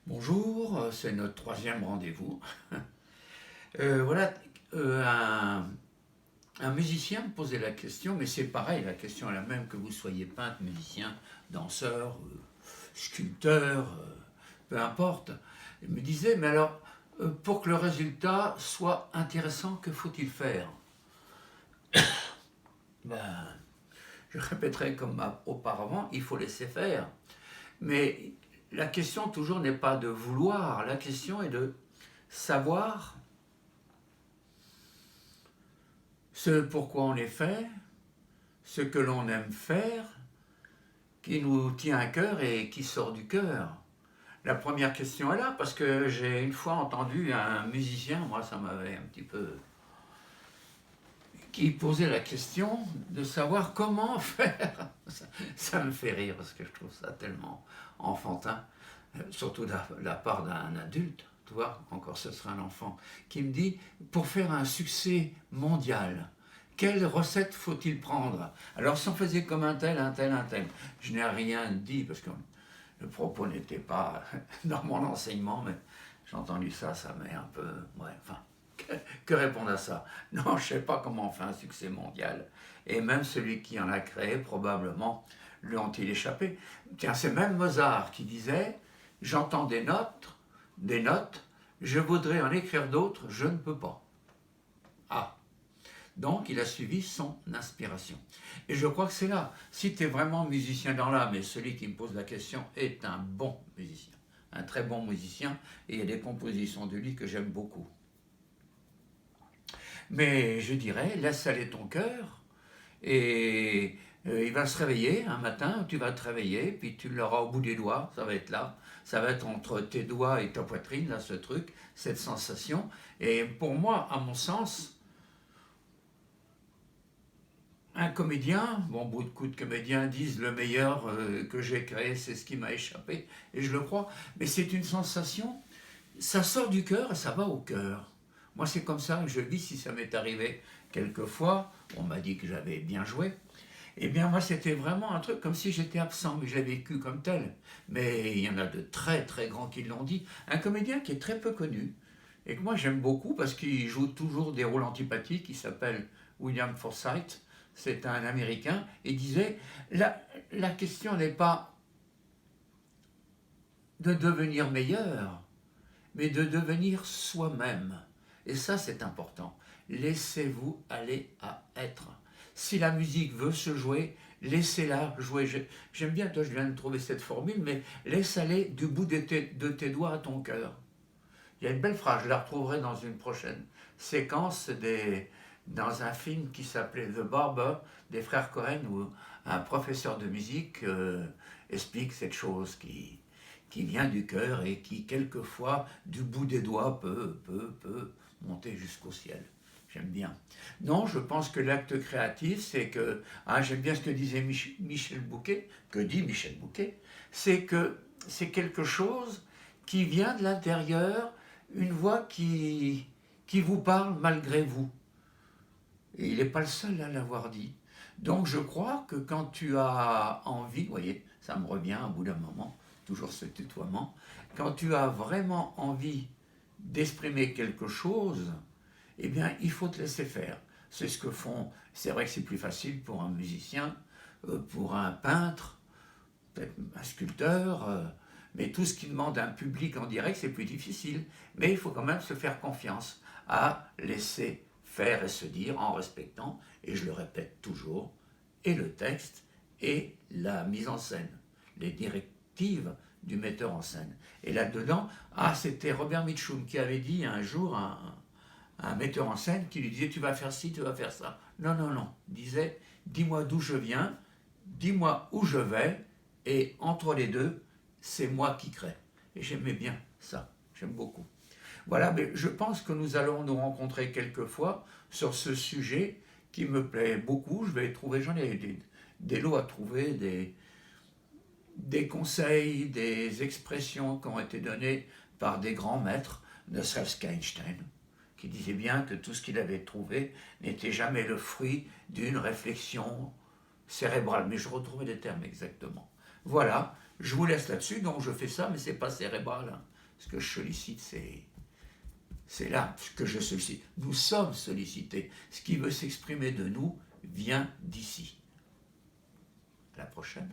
Bonjour, c'est notre troisième rendez-vous. Voilà, un musicien me posait la question, mais c'est pareil, la question est la même que vous soyez peintre, musicien, danseur, sculpteur, peu importe. Il me disait, mais alors, pour que le résultat soit intéressant, que faut-il faire? Ben, je répéterai comme auparavant, il faut laisser faire. Mais la question toujours n'est pas de vouloir, la question est de savoir ce pourquoi on est fait, ce que l'on aime faire, qui nous tient à cœur et qui sort du cœur. La première question est là, parce que j'ai une fois entendu un musicien, moi ça m'avait un petit peu... qui posait la question de savoir comment faire. Ça me fait rire, parce que je trouve ça tellement enfantin, surtout de la part d'un adulte, tu vois, encore ce serait un enfant, qui me dit, pour faire un succès mondial, quelle recette faut-il prendre? Alors si on faisait comme un tel, un tel, un tel, je n'ai rien dit, parce que le propos n'était pas dans mon enseignement, mais j'ai entendu ça, ça m'est un peu... Ouais, enfin, que répondre à ça? Non, je ne sais pas comment on fait un succès mondial. Et même celui qui en a créé, probablement, lui ont-ils échappé. Tiens, c'est même Mozart qui disait, j'entends des notes, je voudrais en écrire d'autres, je ne peux pas. Ah, donc il a suivi son inspiration. Et je crois que c'est là, si tu es vraiment musicien dans l'âme, et celui qui me pose la question est un bon musicien, un très bon musicien, et il y a des compositions de lui que j'aime beaucoup. Mais je dirais, laisse aller ton cœur, et il va se réveiller un matin, tu vas te réveiller, puis tu l'auras au bout des doigts, ça va être là, ça va être entre tes doigts et ta poitrine, là, ce truc, cette sensation. Et pour moi, à mon sens, un comédien, bon, beaucoup de comédiens disent le meilleur que j'ai créé, c'est ce qui m'a échappé, et je le crois, mais c'est une sensation, ça sort du cœur et ça va au cœur. Moi, c'est comme ça que je le vis. Si ça m'est arrivé quelquefois, on m'a dit que j'avais bien joué, eh bien moi c'était vraiment un truc comme si j'étais absent, mais je l'ai vécu comme tel. Mais il y en a de très très grands qui l'ont dit. Un comédien qui est très peu connu, et que moi j'aime beaucoup parce qu'il joue toujours des rôles antipathiques, il s'appelle William Forsythe, c'est un Américain, et disait, la question n'est pas de devenir meilleur, mais de devenir soi-même. Et ça c'est important. Laissez-vous aller à être. Si la musique veut se jouer, laissez-la jouer. J'aime bien, toi je viens de trouver cette formule, mais laisse aller du bout de tes doigts à ton cœur. Il y a une belle phrase, je la retrouverai dans une prochaine séquence dans un film qui s'appelait The Barber des frères Cohen, où un professeur de musique explique cette chose qui vient du cœur et qui quelquefois du bout des doigts peut monter jusqu'au ciel. J'aime bien. Non, je pense que l'acte créatif, c'est que, j'aime bien ce que disait Michel Bouquet, que dit Michel Bouquet, c'est que c'est quelque chose qui vient de l'intérieur, une voix qui vous parle malgré vous. Et il n'est pas le seul à l'avoir dit. Donc je crois que quand tu as envie, vous voyez, ça me revient au bout d'un moment, toujours ce tutoiement, quand tu as vraiment envie d'exprimer quelque chose, eh bien il faut te laisser faire. C'est ce que font, c'est vrai que c'est plus facile pour un musicien, pour un peintre, peut-être un sculpteur, mais tout ce qui demande un public en direct, c'est plus difficile. Mais il faut quand même se faire confiance à laisser faire et se dire en respectant, et je le répète toujours, et le texte et la mise en scène, les directives du metteur en scène. Et là-dedans, c'était Robert Mitchum qui avait dit un jour à un metteur en scène qui lui disait tu vas faire ci, tu vas faire ça. Non, non, non. Il disait dis-moi d'où je viens, dis-moi où je vais, et entre les deux, c'est moi qui crée. Et j'aimais bien ça, j'aime beaucoup. Voilà, mais je pense que nous allons nous rencontrer quelquefois sur ce sujet qui me plaît beaucoup. Je vais trouver, j'en ai des lots à trouver, des conseils, des expressions qui ont été données par des grands maîtres, ne serait-ce qu'Einstein, qui disait bien que tout ce qu'il avait trouvé n'était jamais le fruit d'une réflexion cérébrale. Mais je retrouvais les termes exactement. Voilà, Je vous laisse là-dessus, donc je fais ça, mais c'est pas cérébral. Hein. Ce que je sollicite, c'est là ce que je sollicite. Nous sommes sollicités. Ce qui veut s'exprimer de nous vient d'ici. À la prochaine.